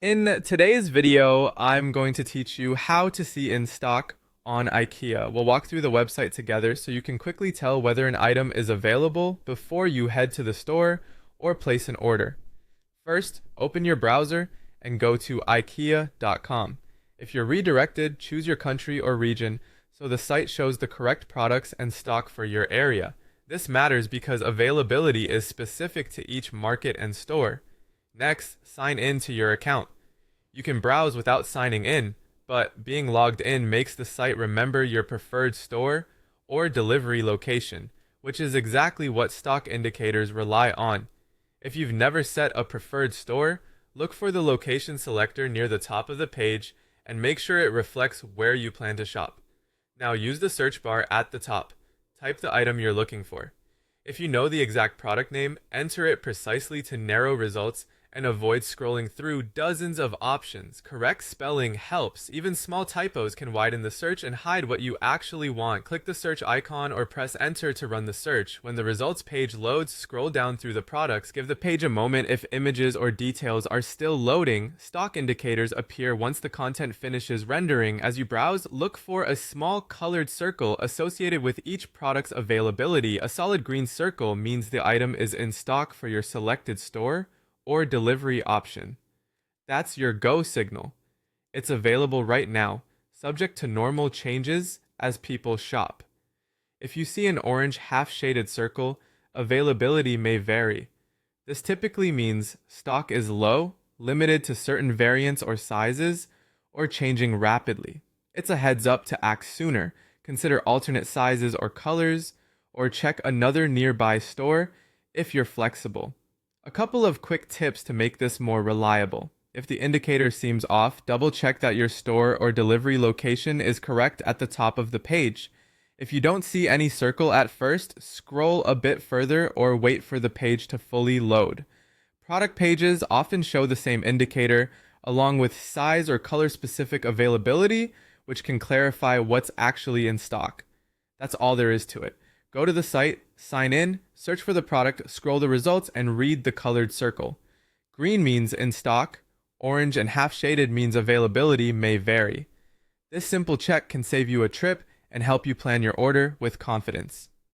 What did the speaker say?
In today's video, I'm going to teach you how to see in stock on Ikea. We'll walk through the website together so you can quickly tell whether an item is available before you head to the store or place an order. First, open your browser and go to ikea.com. If you're redirected, choose your country or region so the site shows the correct products and stock for your area. This matters because availability is specific to each market and store. Next, sign in to your account. You can browse without signing in, but being logged in makes the site remember your preferred store or delivery location, which is exactly what stock indicators rely on. If you've never set a preferred store, look for the location selector near the top of the page and make sure it reflects where you plan to shop. Now use the search bar at the top. Type the item you're looking for. If you know the exact product name, enter it precisely to narrow results and avoid scrolling through dozens of options. Correct spelling helps. Even small typos can widen the search and hide what you actually want. Click the search icon or press enter to run the search. When the results page loads, scroll down through the products. Give the page a moment. If images or details are still loading, stock indicators appear once the content finishes rendering. As you browse, look for a small colored circle associated with each product's availability. A solid green circle means the item is in stock for your selected store or delivery option. That's your go signal. It's available right now, subject to normal changes as people shop. If you see an orange half-shaded circle, availability may vary. This typically means stock is low, limited to certain variants or sizes, or changing rapidly. It's a heads up to act sooner. Consider alternate sizes or colors, or check another nearby store if you're flexible. A couple of quick tips to make this more reliable. If the indicator seems off, double check that your store or delivery location is correct at the top of the page. If you don't see any circle at first, scroll a bit further or wait for the page to fully load. Product pages often show the same indicator, along with size or color specific availability, which can clarify what's actually in stock. That's all there is to it. Go to the site, sign in, search for the product, scroll the results, and read the colored circle. Green means in stock, orange and half-shaded means availability may vary. This simple check can save you a trip and help you plan your order with confidence.